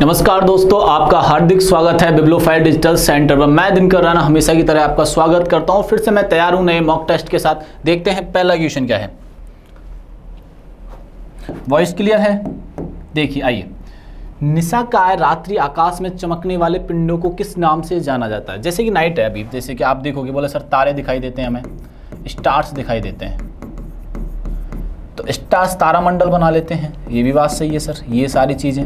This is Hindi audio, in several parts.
नमस्कार दोस्तों, आपका हार्दिक स्वागत है बिब्लोफाइल डिजिटल सेंटर पर। मैं दिनकर राणा हमेशा की तरह आपका स्वागत करता हूं। फिर से मैं तैयार हूं नए मॉक टेस्ट के साथ। देखते हैं पहला क्वेश्चन क्या है। वॉइस क्लियर है? देखिए आइए। निशाकाय रात्रि आकाश में चमकने वाले पिंडों को किस नाम से जाना जाता है? जैसे कि नाइट है अभी, जैसे कि आप देखोगे, बोले सर तारे दिखाई देते हैं, हमें स्टार्स दिखाई देते हैं, तो स्टार्स तारामंडल बना लेते हैं। ये भी बात सही है सर, ये सारी चीजें।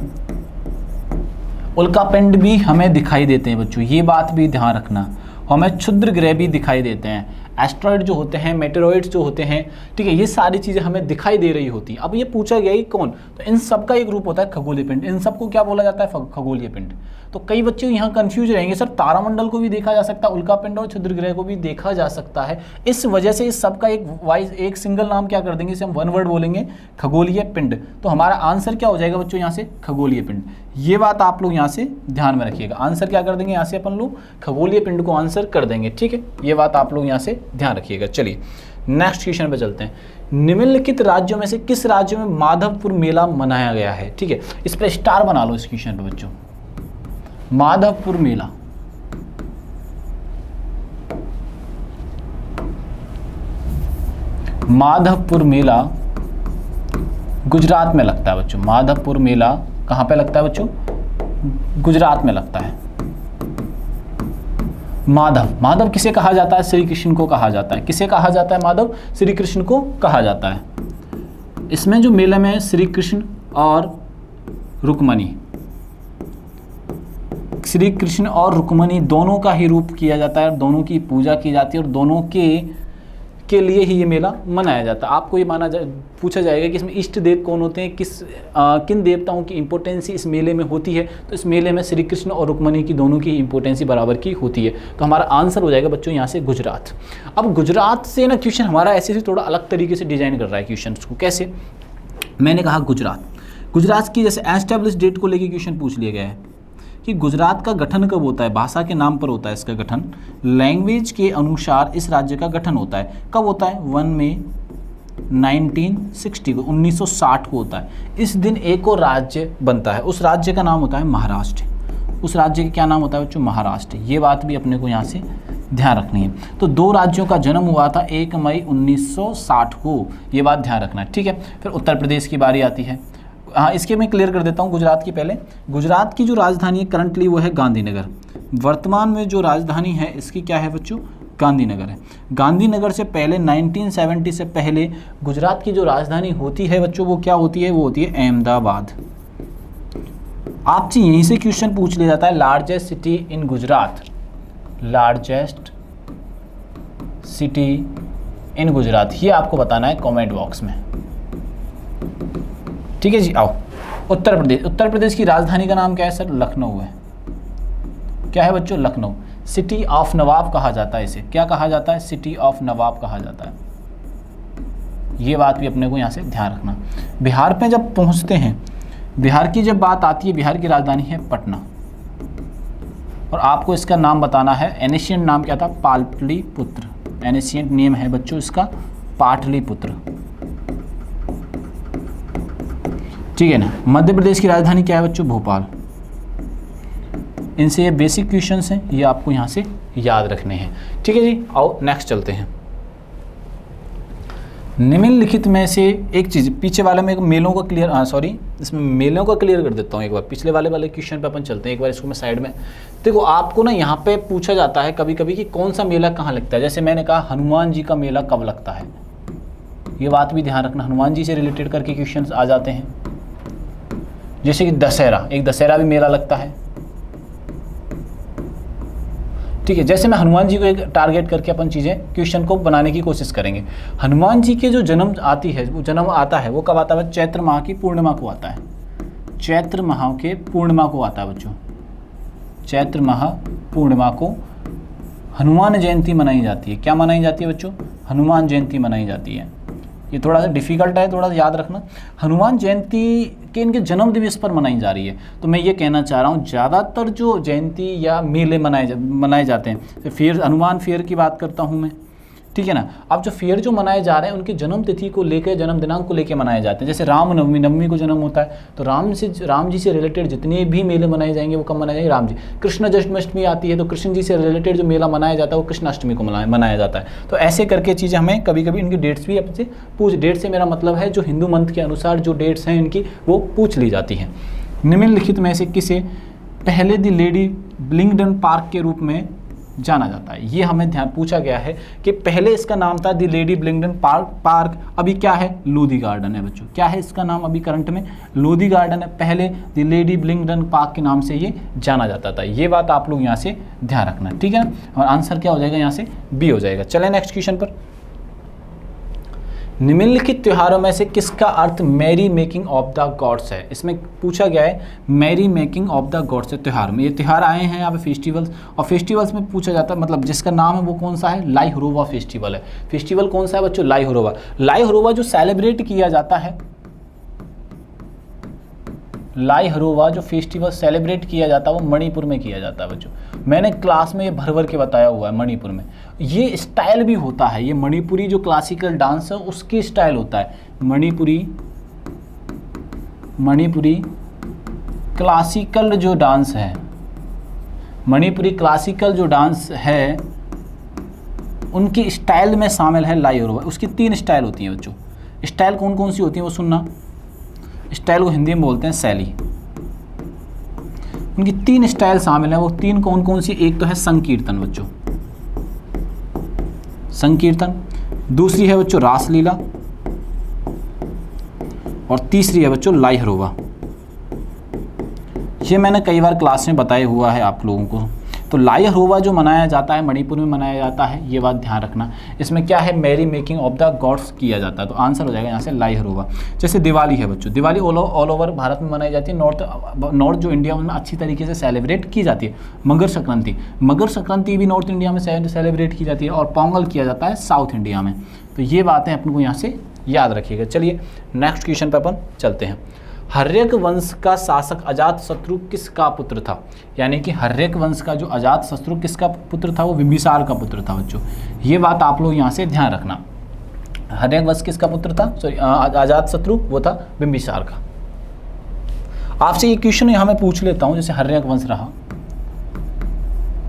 उल्कापिंड भी हमें दिखाई देते हैं बच्चों, ये बात भी ध्यान रखना। हमें क्षुद्र ग्रह भी दिखाई देते हैं, एस्ट्रॉइड जो होते हैं, मेटेरॉइड्स जो होते हैं, ठीक है, ये सारी चीज़ें हमें दिखाई दे रही होती हैं। अब ये पूछा गया कि कौन, तो इन सब का एक रूप होता है खगोलीय पिंड। इन सबको क्या बोला जाता है? खगोलीय पिंड। तो कई बच्चे यहाँ कंफ्यूज रहेंगे, सर तारामंडल को भी देखा जा सकता है, उल्कापिंड और क्षुद्र ग्रह को भी देखा जा सकता है। इस वजह से इस सब का एक सिंगल नाम क्या कर देंगे, इसे हम वन वर्ड बोलेंगे, खगोलीय पिंड। तो हमारा आंसर क्या हो जाएगा बच्चों यहाँ से? खगोलीय पिंड। ये बात आप लोग यहाँ से ध्यान में रखिएगा। आंसर क्या कर देंगे यहाँ से? अपन लोग खगोलीय पिंड को आंसर कर देंगे, ठीक है। ये बात आप लोग यहाँ से ध्यान रखिएगा। चलिए नेक्स्ट क्वेश्चन पे चलते हैं। निम्नलिखित राज्यों में से किस राज्य में माधवपुर मेला मनाया गया है? ठीक है, इस पर स्टार बना लो इस क्वेश्चन पे बच्चों। माधवपुर मेला, माधवपुर मेला गुजरात में लगता है बच्चों। माधवपुर मेला कहाँ पे लगता है बच्चों? गुजरात में लगता है। माधव किसे कहा जाता है? श्री कृष्ण को कहा जाता है। किसे कहा जाता है? माधव श्री कृष्ण को कहा जाता है। इसमें जो मेले में श्री कृष्ण और रुक्मणी, श्री कृष्ण और रुक्मणी दोनों का ही रूप किया जाता है, दोनों की पूजा की जाती है और दोनों के लिए ही ये मेला मनाया जाता है। आपको ये पूछा जाएगा कि इसमें इष्ट देव कौन होते हैं, किन देवताओं की इंपॉर्टेंसी इस मेले में होती है। तो इस मेले में श्री कृष्ण और रुक्मणी की दोनों की इंपॉर्टेंसी बराबर की होती है। तो हमारा आंसर हो जाएगा बच्चों यहाँ से गुजरात। अब गुजरात से ना क्वेश्चन हमारा ऐसे से थोड़ा अलग तरीके से डिजाइन कर रहा है क्वेश्चन को। कैसे? मैंने कहा गुजरात की जैसे एस्टेब्लिश डेट को लेकर क्वेश्चन पूछ लिया गया है कि गुजरात का गठन कब होता है। भाषा के नाम पर होता है इसका गठन, लैंग्वेज के अनुसार इस राज्य का गठन होता है। कब होता है? 1 मई 1960 को, 1960 को होता है। इस दिन एक और राज्य बनता है, उस राज्य का नाम होता है महाराष्ट्र। उस राज्य का क्या नाम होता है बच्चों? महाराष्ट्र। ये बात भी अपने को यहाँ से ध्यान रखनी है। तो दो राज्यों का जन्म हुआ था 1 मई 1960 को, ये बात ध्यान रखना है, ठीक है। फिर उत्तर प्रदेश की बारी आती है। हाँ, इसके मैं क्लियर कर देता हूँ गुजरात की। पहले गुजरात की जो राजधानी है करंटली वो है गांधीनगर। वर्तमान में जो राजधानी है इसकी क्या है बच्चों? गांधीनगर है। गांधीनगर से पहले 1970 से पहले गुजरात की जो राजधानी होती है बच्चों वो क्या होती है? वो होती है अहमदाबाद। आपसे यहीं से क्वेश्चन पूछ लिया जाता है, largest city in Gujarat, largest city in Gujarat, ये आपको बताना है कॉमेंट बॉक्स में, ठीक है जी। आओ, उत्तर प्रदेश की राजधानी का नाम क्या है सर? लखनऊ है। क्या है बच्चों? लखनऊ। सिटी ऑफ नवाब कहा जाता है इसे। क्या कहा जाता है? सिटी ऑफ नवाब कहा जाता है। ये बात भी अपने को यहाँ से ध्यान रखना। बिहार पे जब पहुँचते हैं, बिहार की जब बात आती है, बिहार की राजधानी है पटना और आपको इसका नाम बताना है। एनिशियंट नाम क्या था? पाटलिपुत्र। एनिशियंट नेम है बच्चों इसका पाटलिपुत्र, ठीक है ना। मध्य प्रदेश की राजधानी क्या है बच्चों? भोपाल। इनसे ये बेसिक क्वेश्चंस हैं, ये आपको यहाँ से याद रखने हैं, ठीक है जी। आओ नेक्स्ट चलते हैं। निम्नलिखित में से एक चीज़, पीछे वाले में मेलों का क्लियर, इसमें मेलों का क्लियर कर देता हूँ एक बार। पिछले वाले क्वेश्चन पे अपन चलते हैं एक बार, इसको मैं साइड में। देखो आपको ना यहाँ पे पूछा जाता है कभी कभी कि कौन सा मेला कहाँ लगता है। जैसे मैंने कहा हनुमान जी का मेला कब लगता है, ये बात भी ध्यान रखना। हनुमान जी से रिलेटेड करके क्वेश्चन आ जाते हैं। जैसे कि दशहरा, एक दशहरा भी मेला लगता है, ठीक है। जैसे मैं हनुमान जी को एक टारगेट करके अपन चीज़ें क्वेश्चन को बनाने की कोशिश करेंगे। हनुमान जी के जो जन्म आती है, वो जन्म आता है, वो कब आता है? चैत्र माह की पूर्णिमा को आता है। चैत्र माह के पूर्णिमा को आता है बच्चों। चैत्र माह पूर्णिमा को हनुमान जयंती मनाई जाती है। क्या मनाई जाती है बच्चों? हनुमान जयंती मनाई जाती है। ये थोड़ा सा डिफिकल्ट है, थोड़ा सा याद रखना। हनुमान जयंती के इनके जन्म दिवस पर मनाई जा रही है। तो मैं ये कहना चाह रहा हूँ ज़्यादातर जो जयंती या मेले मनाए जाते हैं, तो फेयर, हनुमान फेयर की बात करता हूँ मैं, ठीक है ना। अब जो फेयर जो मनाए जा रहे हैं उनकी जन्म तिथि को लेकर, जन्म दिनांक को लेकर मनाए जाते हैं। जैसे रामनवमी, नवमी को जन्म होता है तो राम जी से रिलेटेड जितने भी मेले मनाए जाएंगे वो कब मनाए जाएंगे, राम जी। कृष्ण जन्माष्टमी आती है तो कृष्ण जी से रिलेटेड जो मेला मनाया जाता है वो कृष्णाष्टमी को मनाया जाता है। तो ऐसे करके चीज़ें हमें कभी कभी इनकी डेट्स भी आपसे डेट से मेरा मतलब है जो हिंदू मंथ के अनुसार जो डेट्स हैं इनकी वो पूछ ली जाती हैं। निम्नलिखित में से किसे पहले दी लेडी ब्लिंगडन पार्क के रूप में जाना जाता है? ये हमें ध्यान पूछा गया है कि पहले इसका नाम था दी लेडी ब्लिंगडन पार्क, अभी क्या है, लोधी गार्डन है बच्चों। क्या है इसका नाम अभी करंट में? लोधी गार्डन है। पहले दी लेडी ब्लिंगडन पार्क के नाम से ये जाना जाता था। ये बात आप लोग यहाँ से ध्यान रखना, ठीक है ना। और आंसर क्या हो जाएगा यहाँ से? बी हो जाएगा। चलें नेक्स्ट क्वेश्चन पर। निम्नलिखित त्योहारों में से किसका अर्थ Mary making of the gods है? इसमें पूछा गया है Mary making of the gods है त्योहार में। ये त्योहार आए हैं यहाँ पे फेस्टिवल्स, और फेस्टिवल्स में पूछा जाता है मतलब जिसका नाम है वो कौन सा है? लाई हुरोवा फेस्टिवल है। फेस्टिवल कौन सा है बच्चों? लाई हुरोवा। लाई हुरोवा जो सेलिब्रेट किया जाता है, लाई हुरोवा जो फेस्टिवल सेलिब्रेट किया जाता है वो मणिपुर में किया जाता है बच्चों। मैंने क्लास में ये भर भर के बताया हुआ है। मणिपुर में ये स्टाइल भी होता है, ये मणिपुरी जो क्लासिकल डांस है उसकी स्टाइल होता है। मणिपुरी क्लासिकल जो डांस है, मणिपुरी क्लासिकल जो डांस है उनकी स्टाइल में शामिल है लाई हुरोवा। उसकी 3 स्टाइल होती हैं बच्चों। स्टाइल कौन कौन सी होती हैं वो सुनना। स्टाइल को हिंदी में बोलते हैं शैली। उनकी 3 स्टाइल शामिल है। वो 3 कौन कौन सी? एक तो है संकीर्तन बच्चों, संकीर्तन। दूसरी है बच्चों रासलीला, और तीसरी है बच्चों लाई हुरोवा। ये मैंने कई बार क्लास में बताया हुआ है आप लोगों को। तो लाई हुरोवा जो मनाया जाता है मणिपुर में मनाया जाता है, ये बात ध्यान रखना। इसमें क्या है? Mary making of the gods किया जाता है। तो आंसर हो जाएगा यहाँ से लाई हुरोवा। जैसे दिवाली है बच्चों, दिवाली ऑल ओवर भारत में मनाई जाती है। नॉर्थ जो इंडिया में अच्छी तरीके से सेलिब्रेट की जाती है। मकर संक्रांति भी नॉर्थ इंडिया में सेलिब्रेट की जाती है, और पोंगल किया जाता है साउथ इंडिया में। तो ये बातें अपन को यहाँ से याद रखिएगा। चलिए नेक्स्ट क्वेश्चन पर अपन चलते हैं। हर्यक वंश का शासक अजातशत्रु किसका पुत्र था? यानी कि हर्यक वंश का जो अजातशत्रु किसका पुत्र था? वो बिंबिसार का पुत्र था बच्चों। ये बात आप लोग यहाँ से ध्यान रखना। हर्यक वंश किसका पुत्र था? सॉरी, अजातशत्रु वो था बिंबिसार का। आपसे ये क्वेश्चन यहाँ मैं पूछ लेता हूँ। जैसे हर्यक वंश रहा,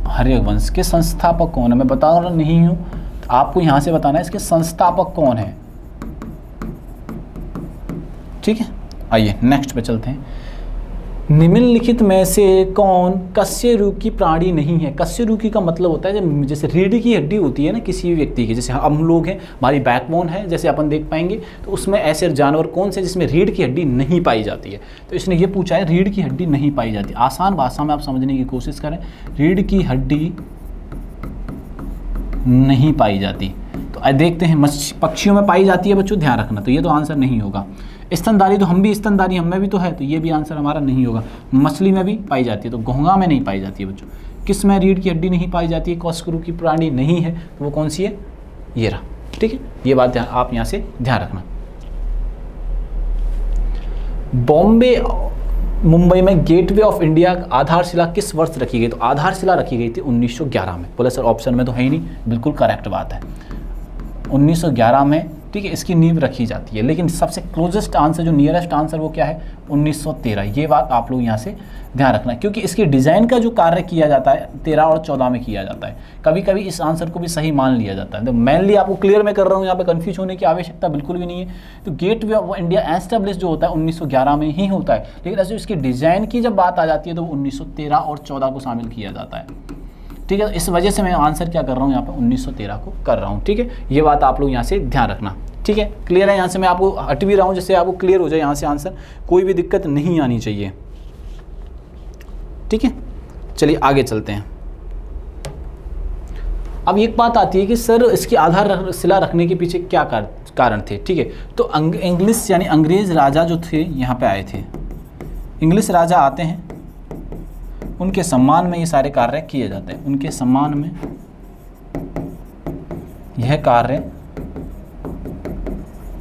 हर्यक वंश के संस्थापक कौन है? मैं बता रहा नहीं हूँ, तो आपको यहाँ से बताना है इसके संस्थापक कौन है, ठीक है। आइए नेक्स्ट पे चलते हैं। निम्नलिखित में से कौन कशेरुकी प्राणी नहीं है? कशेरुकी का मतलब होता है जैसे रीढ़ की हड्डी होती है ना किसी भी व्यक्ति की, जैसे हम लोग हैं, हमारी बैकबोन है, जैसे अपन देख पाएंगे। तो उसमें ऐसे जानवर कौन से जिसमें रीढ़ की हड्डी नहीं पाई जाती है? तो इसने ये पूछा है रीढ़ की हड्डी नहीं पाई जाती। आसान भाषा में आप समझने की कोशिश करें, रीढ़ की हड्डी नहीं पाई जाती। तो देखते हैं पक्षियों में पाई जाती है बच्चों, ध्यान रखना। तो ये तो आंसर नहीं होगा। स्तनधारी, तो हम भी स्तनधारी, हमें भी तो है, तो ये भी आंसर हमारा नहीं होगा। मछली में भी पाई जाती है, तो घोंघा में नहीं पाई जाती है बच्चों। किस में रीढ़ की हड्डी नहीं पाई जाती है? कशेरुकी प्राणी नहीं है, तो वो कौन सी है? ये रहा, ठीक है। ये बात आप यहाँ से ध्यान रखना। बॉम्बे मुंबई में गेटवे ऑफ इंडिया आधारशिला किस वर्ष रखी गई? तो आधारशिला रखी गई थी 1911 में। बोले सर ऑप्शन में तो है ही नहीं, बिल्कुल करेक्ट बात है, 1911 में, ठीक है, इसकी नींव रखी जाती है। लेकिन सबसे क्लोजेस्ट आंसर, जो नियरेस्ट आंसर, वो क्या है? 1913। ये बात आप लोग यहाँ से ध्यान रखना, क्योंकि इसके डिज़ाइन का जो कार्य किया जाता है 13 और 14 में किया जाता है। कभी कभी इस आंसर को भी सही मान लिया जाता है। तो मेनली आपको क्लियर मैं कर रहा हूँ, यहाँ पे कंफ्यूज होने की आवश्यकता बिल्कुल भी नहीं है। तो गेटवे ऑफ इंडिया एस्टेब्लिश जो होता है 1911 में ही होता है, लेकिन ऐसे इसके डिज़ाइन की जब बात आ जाती है तो 1913 और 14 को शामिल किया जाता है, ठीक है। इस वजह से मैं आंसर क्या कर रहा हूँ यहाँ पे 1913 को कर रहा हूँ, ठीक है। ये बात आप लोग यहाँ से ध्यान रखना, ठीक है। क्लियर है? यहाँ से मैं आपको हट भी रहा हूँ जिससे आपको क्लियर हो जाए यहाँ से आंसर, कोई भी दिक्कत नहीं आनी चाहिए, ठीक है। चलिए आगे चलते हैं। अब एक बात आती है कि सर इसकी आधारशिला रखने के पीछे क्या कारण थे, ठीक है। तो इंग्लिश यानी अंग्रेज राजा जो थे यहाँ पे आए थे, इंग्लिश राजा आते हैं, उनके सम्मान में ये सारे कार्य किए जाते हैं। उनके सम्मान में यह कार्य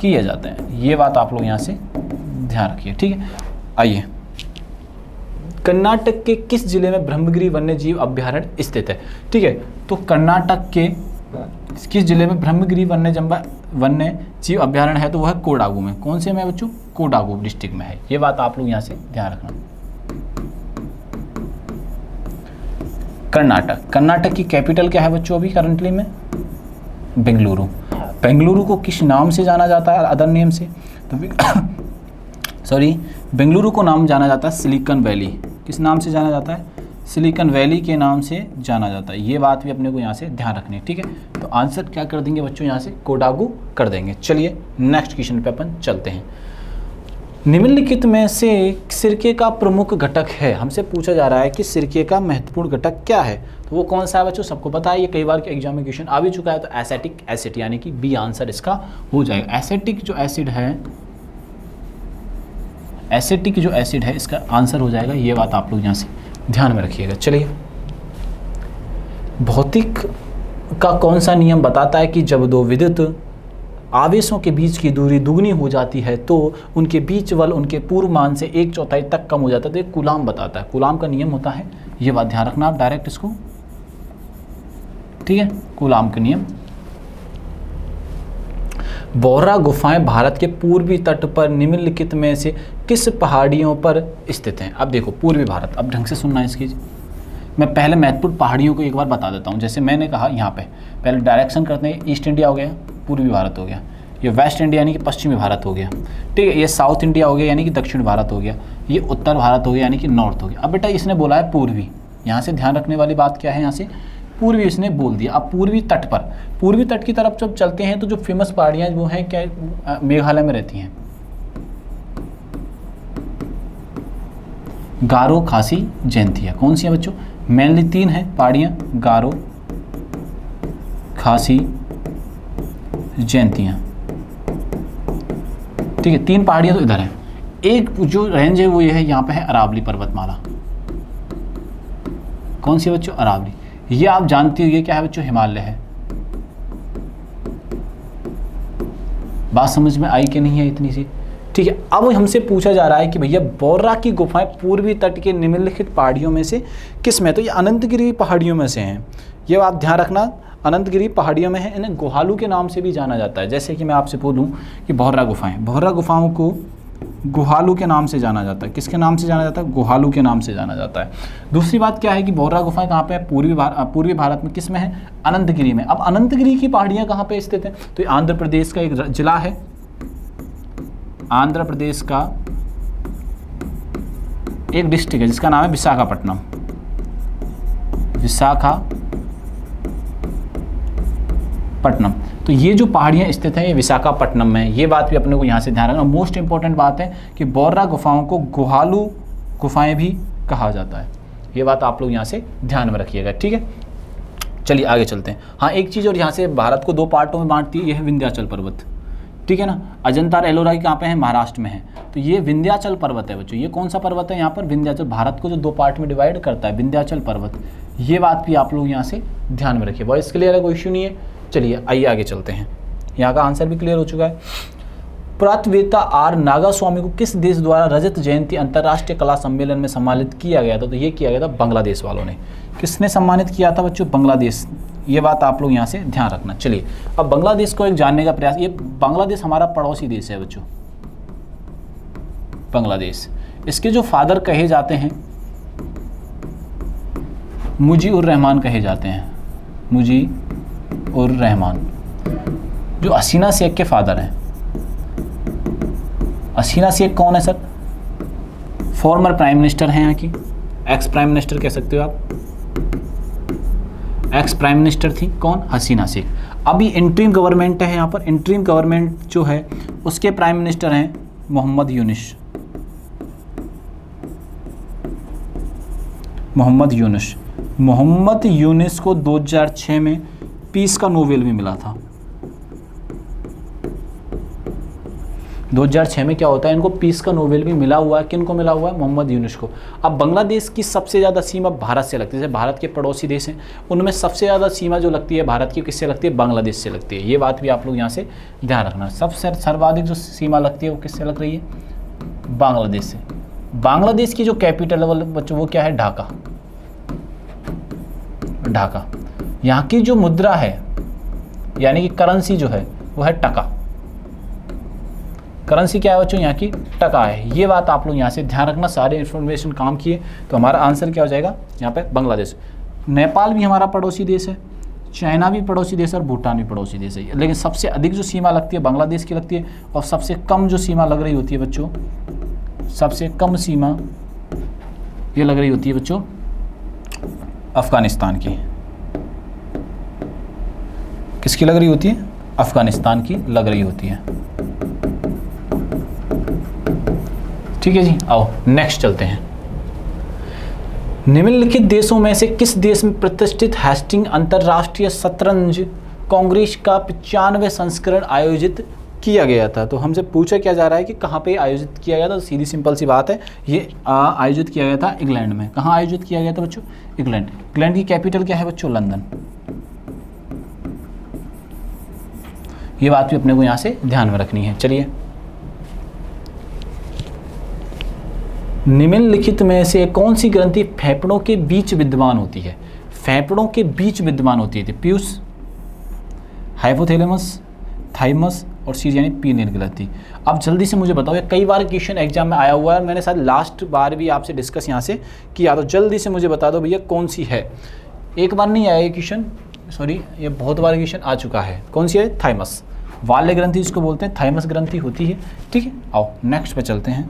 किए जाते हैं। ये बात आप लोग यहाँ से ध्यान रखिए, ठीक है। आइए, कर्नाटक के किस जिले में ब्रह्मगिरी वन्यजीव अभ्यारण्य स्थित है? ठीक है, तो कर्नाटक के किस जिले में ब्रह्मगिरी वन्य जीव अभ्यारण्य है? तो वह है कोडागू में। कौन से में बच्चों? कोडागू डिस्ट्रिक्ट में है। ये बात आप लोग यहाँ से ध्यान रखना। कर्नाटक की कैपिटल क्या है बच्चों अभी करंटली में? बेंगलुरु। बेंगलुरु को किस नाम से जाना जाता है अदर नेम से? तो बेंगलुरु को नाम जाना जाता है सिलिकॉन वैली। किस नाम से जाना जाता है? सिलिकॉन वैली के नाम से जाना जाता है। ये बात भी अपने को यहाँ से ध्यान रखनी है, ठीक है। तो आंसर क्या कर देंगे बच्चों यहाँ से? कोडागू कर देंगे। चलिए नेक्स्ट क्वेश्चन पे अपन चलते हैं। निम्नलिखित में से सिरके का प्रमुख घटक है। हमसे पूछा जा रहा है कि सिरके का महत्वपूर्ण घटक क्या है, तो वो कौन सा है बच्चों? सबको पता है, ये कई बार के एग्जाम में क्वेश्चन आ भी चुका है। तो एसिटिक एसिड यानी कि बी आंसर इसका हो जाएगा। एसिटिक जो एसिड है इसका आंसर हो जाएगा। ये बात आप लोग यहाँ से ध्यान में रखिएगा। चलिए, भौतिक का कौन सा नियम बताता है कि जब दो विद्युत आवेशों के बीच की दूरी दुगनी हो जाती है तो उनके बीच बल उनके पूर्व मान से 1/4 तक कम हो जाता है? तो ये कूलाम बताता है, कूलाम का नियम होता है। ये बात ध्यान रखना आप डायरेक्ट इसको, ठीक है, कूलाम का नियम। बोर्रा गुफाएं भारत के पूर्वी तट पर निम्नलिखित में से किस पहाड़ियों पर स्थित हैं? अब देखो पूर्वी भारत, अब ढंग से सुनना है इसकी। मैं पहले महत्वपूर्ण पहाड़ियों को एक बार बता देता हूँ। जैसे मैंने कहा यहाँ पे पहले डायरेक्शन करते हैं, ईस्ट इंडिया हो गया, पूर्वी भारत हो गया, ये वेस्ट इंडिया यानी कि पश्चिमी भारत हो गया, ठीक है, ये साउथ इंडिया हो गया यानी कि दक्षिण भारत हो गया, ये उत्तर भारत हो गया यानी कि नॉर्थ हो गया। अब बेटा इसने बोला है पूर्वी, यहाँ से ध्यान रखने वाली बात क्या है, यहाँ से पूर्वी इसने बोल दिया। अब पूर्वी तट पर, पूर्वी तट की तरफ जब चलते हैं तो जो फेमस पहाड़ियाँ वो हैं क्या, मेघालय में रहती हैं, गारो, खासी, जयंतिया। कौन सी है बच्चों? मेनली 3 हैं पहाड़ियाँ, गारो, खासी, जयंतियाँ, ठीक है। 3 पहाड़ियाँ तो इधर हैं। एक जो रेंज है वो ये है, यहाँ पे है अरावली पर्वतमाला। कौन सी बच्चों? अरावली। ये आप जानती हो ये क्या है बच्चों? हिमालय है। बात समझ में आई कि नहीं है इतनी सी? ठीक है। अब हमसे पूछा जा रहा है कि भैया बोर्रा की गुफाएं पूर्वी तट के निम्नलिखित पहाड़ियों में से किस में? तो ये अनंतगिरी पहाड़ियों में से हैं। ये आप ध्यान रखना, अनंतगिरी पहाड़ियों में है। इन्हें गुहालू के नाम से भी जाना जाता है। जैसे कि मैं आपसे बोलूं कि बोर्रा गुफाओं को गुहालू के नाम से जाना जाता है। किसके नाम से जाना जाता है? गुहालू के नाम से जाना जाता है। दूसरी बात क्या है कि बोर्रा गुफाएं कहाँ पे है? पूर्वी भारत में। किस में है? अनंतगिरी में। अब अनंतगिरी की पहाड़ियाँ कहाँ पे स्थित हैं? तो ये आंध्र प्रदेश का एक जिला है, आंध्र प्रदेश का एक डिस्ट्रिक्ट है जिसका नाम है विशाखापट्टनम। तो ये जो पहाड़ियाँ स्थित हैं ये विशाखापट्टनम में है। ये बात भी अपने को यहाँ से ध्यान रखना। मोस्ट इंपॉर्टेंट बात है कि बोर्रा गुफाओं को गुहालू गुफाएं भी कहा जाता है। ये बात आप लोग यहाँ से ध्यान में रखिएगा, ठीक है। चलिए आगे चलते हैं। हाँ, एक चीज़ और, यहाँ से भारत को 2 पार्टों में बांटती है, यह है विंध्याचल पर्वत, ठीक है ना। अजंता और एलोरा कहाँ पे है? महाराष्ट्र में है। तो ये विंध्याचल पर्वत है बच्चों। ये कौन सा पर्वत है? यहाँ पर विंध्याचल, भारत को जो 2 पार्ट में डिवाइड करता है, विंध्याचल पर्वत। ये बात भी आप लोग यहाँ से ध्यान में रखिए। वॉइस क्लियर है? कोई इश्यू नहीं है। चलिए आइए आगे चलते हैं। यहाँ का आंसर भी क्लियर हो चुका है। पुरातत्ववेत्ता आर नागास्वामी को किस देश द्वारा रजत जयंती अंतर्राष्ट्रीय कला सम्मेलन में सम्मानित किया गया था? तो ये किया गया था बांग्लादेश वालों ने। किसने सम्मानित किया था बच्चों? बांग्लादेश। ये बात आप लोग यहाँ से ध्यान रखना। चलिए अब बांग्लादेश को एक जानने का प्रयास। ये बांग्लादेश हमारा पड़ोसी देश है बच्चों, बांग्लादेश। इसके जो फादर कहे जाते हैं मुजीबुर रहमान कहे जाते हैं, मुजीबुर रहमान, जो हसीना शेख के फादर हैं। हसीना शेख कौन है सर? फॉर्मर प्राइम मिनिस्टर हैं यहाँ की, एक्स प्राइम मिनिस्टर कह सकते हो आप। एक्स प्राइम मिनिस्टर थी कौन? हसीना शेख। अभी इंटरिम गवर्नमेंट है यहाँ पर। इंटरिम गवर्नमेंट जो है उसके प्राइम मिनिस्टर हैं मोहम्मद यूनुस। मोहम्मद यूनुस को 2006 में पीस का नोबेल भी मिला था। 2006 में क्या होता है, इनको पीस का नोबेल भी मिला हुआ है। किनको मिला हुआ है? मोहम्मद यूनुस को। अब बांग्लादेश की सबसे ज़्यादा सीमा भारत से लगती है। जैसे भारत के पड़ोसी देश हैं उनमें सबसे ज़्यादा सीमा जो लगती है भारत की, किससे लगती है? बांग्लादेश से लगती है। ये बात भी आप लोग यहाँ से ध्यान रखना। सबसे सर्वाधिक जो सीमा लगती है वो किससे लग रही है? बांग्लादेश से। बांग्लादेश की जो कैपिटल है बच्चों वो क्या है? ढाका। यहाँ की जो मुद्रा है यानी कि करेंसी जो है वो है टका। करेंसी क्या है बच्चों, यहाँ की टका है। ये बात आप लोग यहाँ से ध्यान रखना, सारे इन्फॉर्मेशन काम किए तो हमारा आंसर क्या हो जाएगा यहाँ पे बांग्लादेश। नेपाल भी हमारा पड़ोसी देश है, चाइना भी पड़ोसी देश है और भूटान भी पड़ोसी देश है, लेकिन सबसे अधिक जो सीमा लगती है बांग्लादेश की लगती है, और सबसे कम जो सीमा लग रही होती है बच्चों, सबसे कम सीमा ये लग रही होती है बच्चों अफगानिस्तान की। किसकी लग रही होती है, अफगानिस्तान की लग रही होती है। ठीक है जी, आओ नेक्स्ट चलते हैं। निम्नलिखित देशों में से किस देश में प्रतिष्ठित हेस्टिंग अंतर्राष्ट्रीय शतरंज कांग्रेस का 95वें संस्करण आयोजित किया गया था? तो हमसे पूछा क्या जा रहा है कि कहाँ पे आयोजित किया गया था। तो सीधी सिंपल सी बात है, ये आयोजित किया गया था इंग्लैंड में। कहाँ आयोजित किया गया था बच्चों, इंग्लैंड। इंग्लैंड की कैपिटल क्या है बच्चों, लंदन। ये बात भी अपने को यहाँ से ध्यान में रखनी है। चलिए, निम्नलिखित में से कौन सी ग्रंथि फेफड़ों के बीच विद्यमान होती है? फेफड़ों के बीच विद्यमान होती है पीयूष, हाइपोथैलेमस, थाइमस और सीज यानी पीनियल ग्रंथि। अब जल्दी से मुझे बताओ, ये कई बार क्वेश्चन एग्जाम में आया हुआ है, मैंने शायद लास्ट बार भी आपसे डिस्कस यहाँ से किया, तो जल्दी से मुझे बता दो भैया कौन सी है। एक बार नहीं आया ये क्वेश्चन, सॉरी ये बहुत बार क्वेश्चन आ चुका है। कौन सी है, थाइमस, वाल्य ग्रंथि इसको बोलते हैं, थाइमस ग्रंथि होती है। ठीक है, आओ नेक्स्ट पे चलते हैं।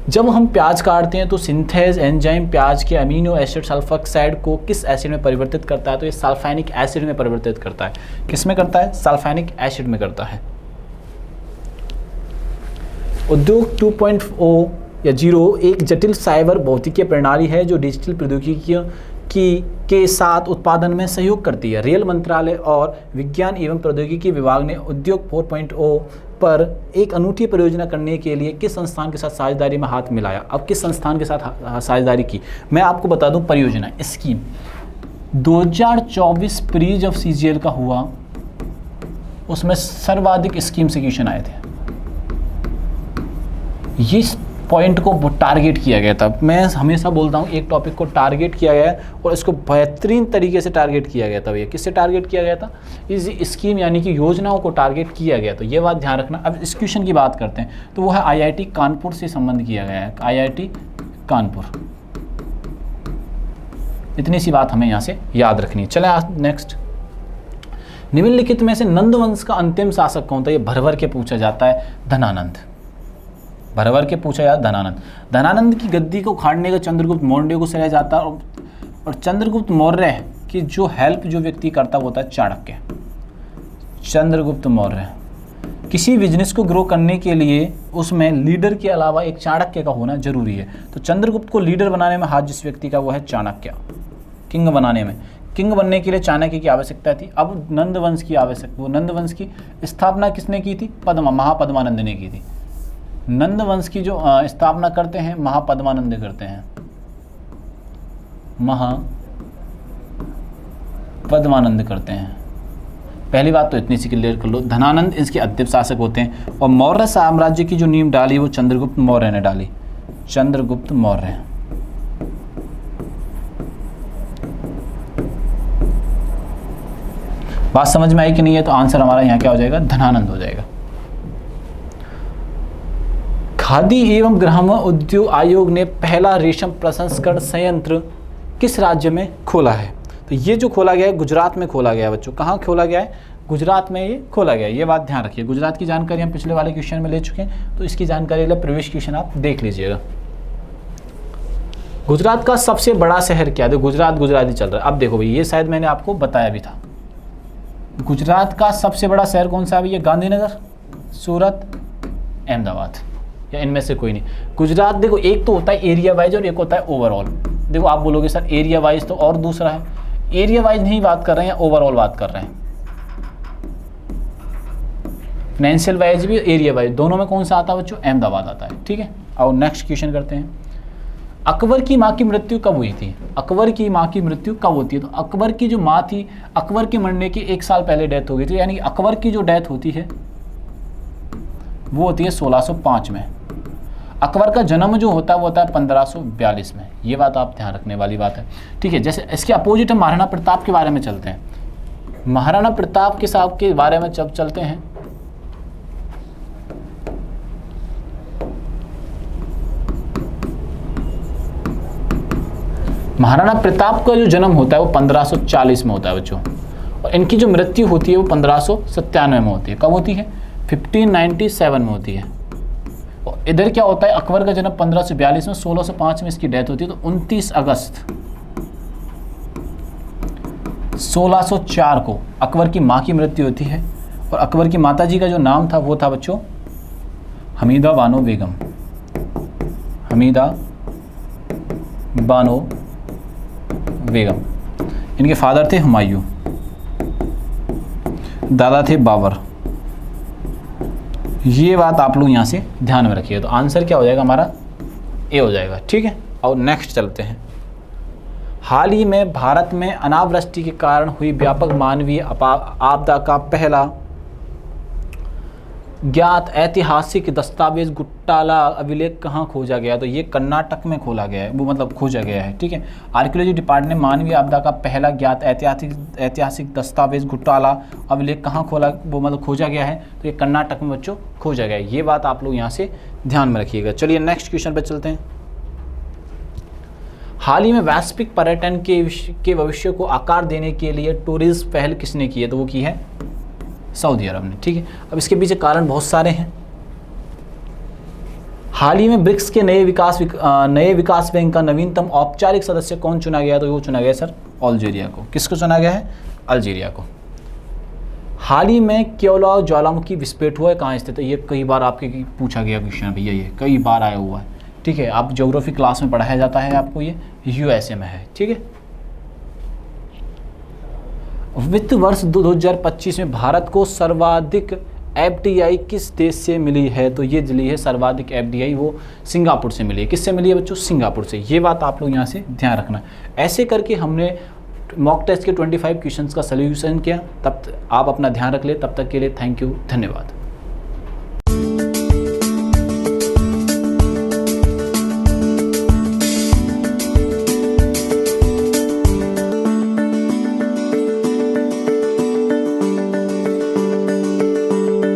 जब हम प्याज काटते हैं तो सिंथेज एंजाइम प्याज के अमीनो एसिड सल्फोक्साइड को किस एसिड में परिवर्तित करता है? तो ये सल्फेनिक एसिड में परिवर्तित करता है। किस में करता है, सल्फेनिक एसिड में करता है। उद्योग 2.0 या 0 एक जटिल साइबर भौतिकीय प्रणाली है जो डिजिटल प्रौद्योगिकियों के साथ उत्पादन में सहयोग करती है। रेल मंत्रालय और विज्ञान एवं प्रौद्योगिकी विभाग ने उद्योग 4.0 पर एक अनूठी परियोजना करने के लिए किस संस्थान के साथ साझेदारी में हाथ मिलाया? अब किस संस्थान के साथ साझेदारी की, मैं आपको बता दूं। परियोजना स्कीम 2024 प्रीज ऑफ CGL का हुआ, उसमें सर्वाधिक स्कीम से क्वेश्चन आए थे। ये पॉइंट को टारगेट किया गया था। मैं हमेशा बोलता हूँ एक टॉपिक को टारगेट किया गया है और इसको बेहतरीन तरीके से टारगेट किया गया था। भैया किससे टारगेट किया गया था, इस स्कीम यानी कि योजनाओं को टारगेट किया गया। तो ये बात ध्यान रखना। अब इस क्वेश्चन की बात करते हैं, तो वो है IIT कानपुर से संबंध किया गया है, IIT कानपुर। इतनी सी बात हमें यहाँ से याद रखनी है। चले नेक्स्ट। निम्नलिखित में से नंद वंश का अंतिम शासक कौन था? ये भर के पूछा जाता है, धनानंद। भर के पूछा जाता धनानंद। धनानंद की गद्दी को उखाड़ने का चंद्रगुप्त मौर्य को श्रेय जाता है, और चंद्रगुप्त मौर्य की जो हेल्प जो व्यक्ति करता वो होता है चाणक्य। चंद्रगुप्त मौर्य किसी बिजनेस को ग्रो करने के लिए उसमें लीडर के अलावा एक चाणक्य का होना जरूरी है। तो चंद्रगुप्त को लीडर बनाने में हाथ जिस व्यक्ति का वो है चाणक्य। किंग बनाने में, किंग बनने के लिए चाणक्य की आवश्यकता थी। अब नंद वंश की आवश्यकता, वो नंद वंश की स्थापना किसने की थी? महापद्मानंद ने की थी। नंद वंश की जो स्थापना करते हैं महापद्मानंद करते हैं, महापद्मानंद करते हैं। पहली बात तो इतनी सी क्लियर कर लो, धनानंद इसके अंतिम शासक होते हैं। और मौर्य साम्राज्य की जो नींव डाली वो चंद्रगुप्त मौर्य ने डाली, चंद्रगुप्त मौर्य। बात समझ में आई कि नहीं है? तो आंसर हमारा यहाँ क्या हो जाएगा, धनानंद हो जाएगा। खादी एवं ग्राम उद्योग आयोग ने पहला रेशम प्रसंस्करण संयंत्र किस राज्य में खोला है? तो ये जो खोला गया है गुजरात में खोला गया है बच्चों। कहाँ खोला गया है? गुजरात में ये खोला गया है। ये बात ध्यान रखिए। गुजरात की जानकारी हम पिछले वाले क्वेश्चन में ले चुके हैं, तो इसकी जानकारी के लिए प्रीवियस क्वेश्चन आप देख लीजिएगा। गुजरात का सबसे बड़ा शहर क्या है? गुजरात गुजराती चल रहा है। अब देखो भाई, ये शायद मैंने आपको बताया भी था। गुजरात का सबसे बड़ा शहर कौन सा है? ये गांधीनगर, सूरत, अहमदाबाद, या इनमें से कोई नहीं। गुजरात देखो, एक तो होता है एरिया वाइज और एक होता है ओवरऑल। देखो आप बोलोगे सर एरिया वाइज तो और दूसरा है, एरिया वाइज नहीं बात कर रहे हैं, ओवरऑल बात कर रहे हैं। फाइनेंशियल वाइज भी एरिया वाइज, दोनों में कौन सा आता है बच्चों? अहमदाबाद आता है। ठीक है, और नेक्स्ट क्वेश्चन करते हैं। अकबर की माँ की मृत्यु कब हुई थी? अकबर की माँ की मृत्यु कब होती है? तो अकबर की जो माँ थी, अकबर के मरने के 1 साल पहले डेथ हो गई थी, यानी अकबर की जो डेथ होती है वो होती है 1605 में। अकबर का जन्म जो होता है वो होता है 1542 में। ये बात आप ध्यान रखने वाली बात है। ठीक है, जैसे इसके अपोजिट हम महाराणा प्रताप के बारे में चलते हैं। महाराणा प्रताप के साहब के बारे में जब चलते हैं, महाराणा प्रताप का जो जन्म होता है वो 1540 में होता है बच्चों, और इनकी जो मृत्यु होती है वो 1597 में होती है। कब होती है? 1597 में होती है। और इधर क्या होता है, अकबर का जन्म 1542 में, 1605 में इसकी डेथ होती है। तो 29 अगस्त 1604 को अकबर की माँ की मृत्यु होती है, और अकबर की माता जी का जो नाम था वो था बच्चों हमीदा बानो बेगम। हमीदा बानो बेगम। इनके फादर थे हुमायूं, दादा थे बाबर। ये बात आप लोग यहाँ से ध्यान में रखिए। तो आंसर क्या हो जाएगा हमारा? ए हो जाएगा। ठीक है, और नेक्स्ट चलते हैं। हाल ही में भारत में अनावृष्टि के कारण हुई व्यापक मानवीय आपदा का पहला ज्ञात ऐतिहासिक दस्तावेज गुट्टाला अभिलेख कहाँ खोजा गया? तो ये कर्नाटक में खोला गया है, वो मतलब खोजा गया है। ठीक है, आर्कियोलॉजी डिपार्टमेंट ने मानवीय आपदा का पहला ज्ञात ऐतिहासिक दस्तावेज गुट्टाला अभिलेख कहाँ वो मतलब खोजा गया है? तो ये कर्नाटक में बच्चों खोजा गया है। ये बात आप लोग यहाँ से ध्यान में रखिएगा। चलिए नेक्स्ट क्वेश्चन पर चलते हैं। हाल ही में वैश्विक पर्यटन के भविष्य को आकार देने के लिए टूरिज्म पहल किसने की है? तो वो की है सऊदी अरब ने। ठीक है, अब इसके पीछे कारण बहुत सारे हैं। हाल ही में ब्रिक्स के नए विकास बैंक का नवीनतम औपचारिक सदस्य कौन चुना गया? तो वो चुना गया सर अल्जीरिया को। किसको चुना गया है? अल्जीरिया को। हाल ही में केओला ज्वालामुखी विस्फोट हुआ है, कहाँ स्थित है? ये कई बार आपके पूछा गया क्वेश्चन भैया, ये कई बार आया हुआ है। ठीक है, आप ज्योग्राफी क्लास में पढ़ाया जाता है आपको, ये यूएसए में है। ठीक है, वित्त वर्ष 2025 में भारत को सर्वाधिक एफडीआई किस देश से मिली है? तो ये मिली है सर्वाधिक एफडीआई वो सिंगापुर से मिली है। किससे मिली है बच्चों? सिंगापुर से। ये बात आप लोग यहाँ से ध्यान रखना। ऐसे करके हमने मॉक टेस्ट के 25 क्वेश्चंस का सॉल्यूशन किया। तब आप अपना ध्यान रख ले। तब तक के लिए थैंक यू, धन्यवाद।